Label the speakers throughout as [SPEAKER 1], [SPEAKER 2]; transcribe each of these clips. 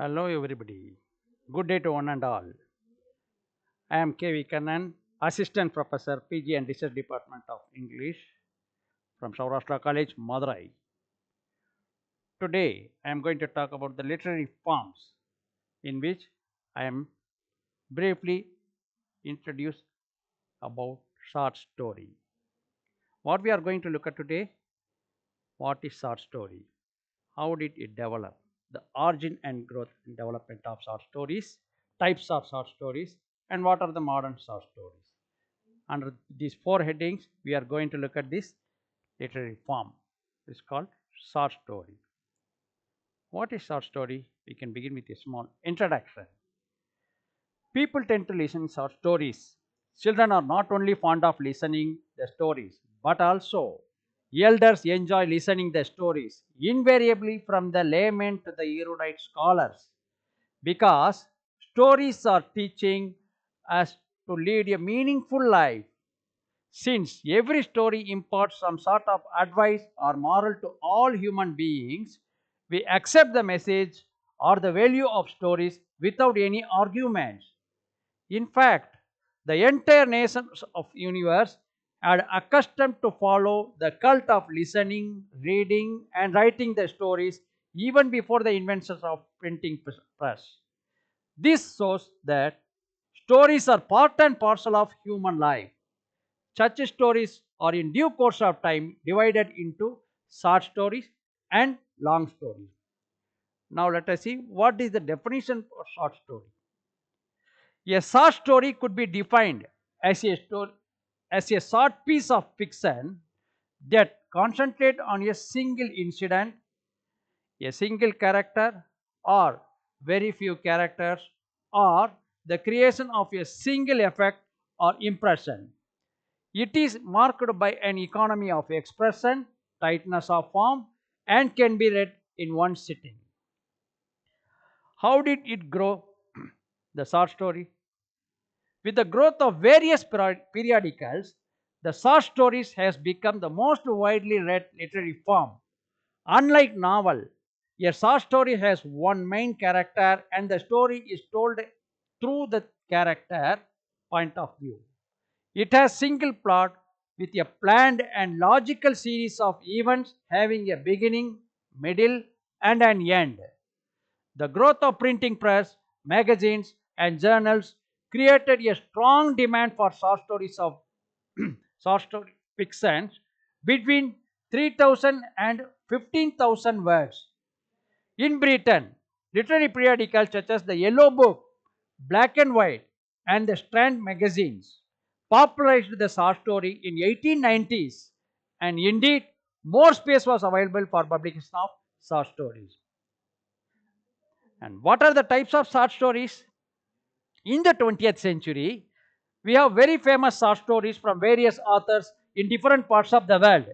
[SPEAKER 1] Hello everybody. Good day to one and all. I am K.V. Kannan, Assistant Professor, PG and Research Department of English from Saurashtra College, Madurai. Today I am going to talk about the literary forms in which I am briefly introduce about short story. What we are going to look at today, what is short story? How did it develop? The origin and growth and development of short stories, types of short stories, and what are the modern short stories. Under these four headings, we are going to look at this literary form. It's called short story. What is short story? We can begin with a small introduction. People tend to listen short stories. Children are not only fond of listening the stories, but also elders enjoy listening the stories, invariably from the layman to the erudite scholars, because stories are teaching us to lead a meaningful life. Since every story imparts some sort of advice or moral to all human beings, we accept the message or the value of stories without any arguments. In fact, the entire nations of universe are accustomed to follow the cult of listening, reading, and writing the stories even before the inventions of printing press. This shows that stories are part and parcel of human life. Such stories are in due course of time divided into short stories and long stories. Now let us see what is the definition for short story. A short story could be defined as as a short piece of fiction that concentrate on a single incident, a single character, or very few characters, or the creation of a single effect or impression. It is marked by an economy of expression, tightness of form, and can be read in one sitting. How did it grow? The short story. With the growth of various periodicals, the short stories has become the most widely read literary form. Unlike novel, a short story has one main character and the story is told through the character point of view. It has single plot with a planned and logical series of events having a beginning, middle, and an end. The growth of printing press, magazines, and journals created a strong demand for short stories of short story fictions between 3,000 and 15,000 words. In Britain, literary periodicals such as the Yellow Book, Black and White, and the Strand magazines popularized the short story in 1890s, and indeed more space was available for publication of short stories. And what are the types of short stories? In the 20th century, we have very famous short stories from various authors in different parts of the world.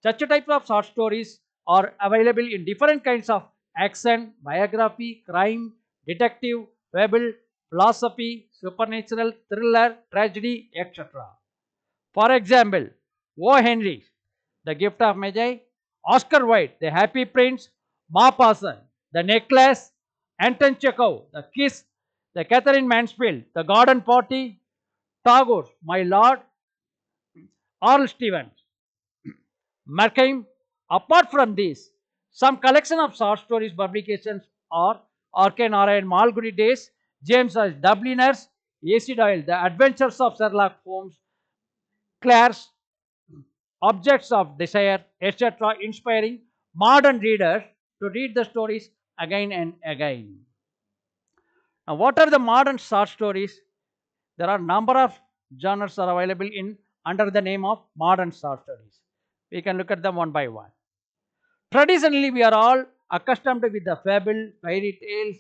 [SPEAKER 1] Such types of short stories are available in different kinds of action, biography, crime, detective, fable, philosophy, supernatural, thriller, tragedy, etc. For example, O. Henry, The Gift of Magi, Oscar Wilde, The Happy Prince, Maupassant, The Necklace, Anton Chekhov, The Kiss, The Catherine Mansfield, The Garden Party, Tagore, My Lord, Arl Stevens, Markheim. Apart from this, some collection of short stories publications are Arkan Narayan Malgudi Days, James S. Dubliners, A.C. Doyle, The Adventures of Sherlock Holmes, Claire's Objects of Desire, etc., inspiring modern readers to read the stories again and again. Now, what are the modern short stories? There are number of genres are available in under the name of modern short stories. We can look at them one by one. Traditionally, we are all accustomed with the fable, fairy tales,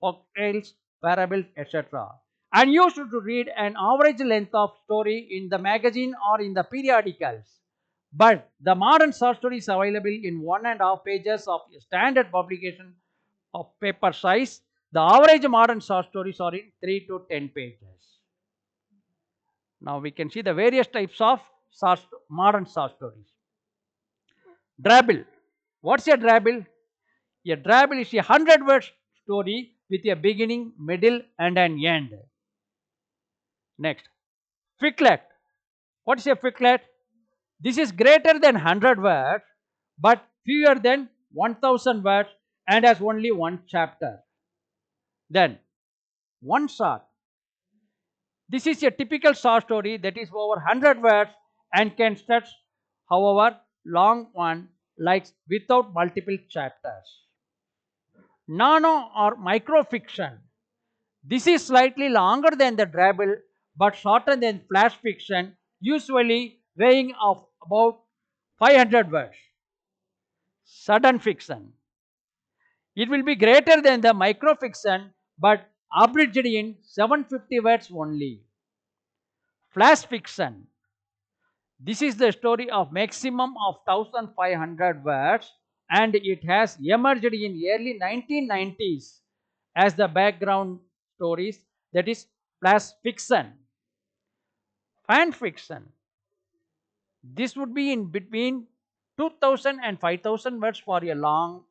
[SPEAKER 1] folk tales, parables, etc., and used to read an average length of story in the magazine or in the periodicals. But the modern short story is available in 1.5 pages of standard publication of paper size. The average modern short stories are in 3 to 10 pages. Now we can see the various types of modern short stories. Drabble. What's a drabble? A drabble is a 100-word story with a beginning, middle, and an end. Next, ficlet. What is a ficlet? This is greater than 100 words but fewer than 1000 words and has only one chapter. Then, one shot. This is a typical short story that is over 100 words and can stretch however long one likes without multiple chapters. Nano or microfiction. This is slightly longer than the drabble but shorter than flash fiction, usually weighing of about 500 words. Sudden fiction. It will be greater than the microfiction but abridged in 750 words only. Flash fiction. This is the story of maximum of 1500 words and it has emerged in early 1990s as the background stories, that is flash fiction. Fan fiction. This would be in between 2000 and 5000 words for a long,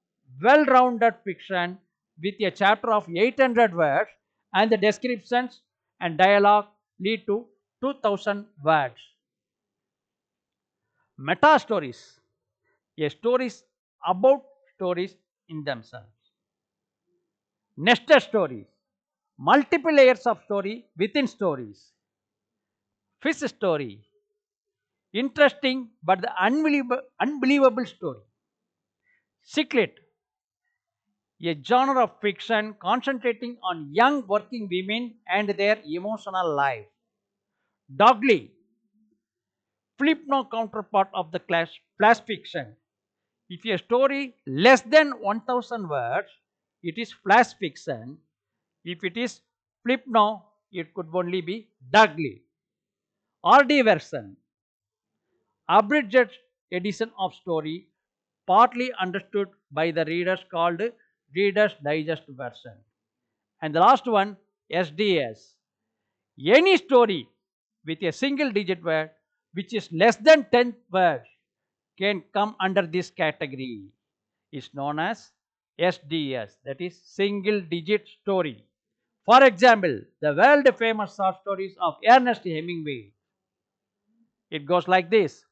[SPEAKER 1] well-rounded fiction with a chapter of 800 words and the descriptions and dialogue lead to 2000 words. Meta stories. A stories about stories in themselves. Nested stories. Multiple layers of story within stories. Fish story. Interesting but the unbelievable story. Cyclit. A genre of fiction concentrating on young working women and their emotional life. Dogly. Flip-no counterpart of the flash fiction. If a story less than 1000 words, it is flash fiction. If it is flip-no, it could only be Dudley. RD version. Abridged edition of story, partly understood by the readers, called Reader's Digest version. And the last one, SDS. Any story with a single digit word which is less than 10 words can come under this category. Is known as SDS, that is single digit story. For example, the world famous short stories of Ernest Hemingway. It goes like this.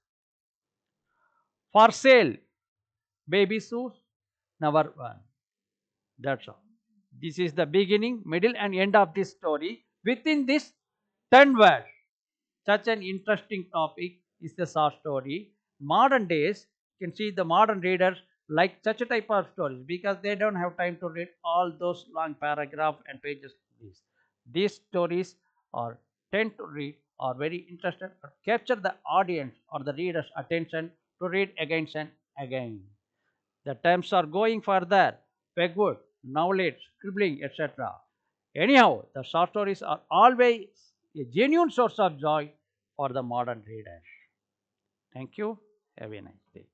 [SPEAKER 1] For sale, baby shoes, number one. That's all. This is the beginning, middle and end of this story. Within this 10 words, such an interesting topic is the short story. Modern days, you can see the modern readers like such a type of stories because they don't have time to read all those long paragraphs and pages. These stories are tend to read are very interested or capture the audience or the reader's attention to read again and again. The terms are going further, pegwood, knowledge, scribbling, etc. Anyhow, the short stories are always a genuine source of joy for the modern reader. Thank you. Have a nice day.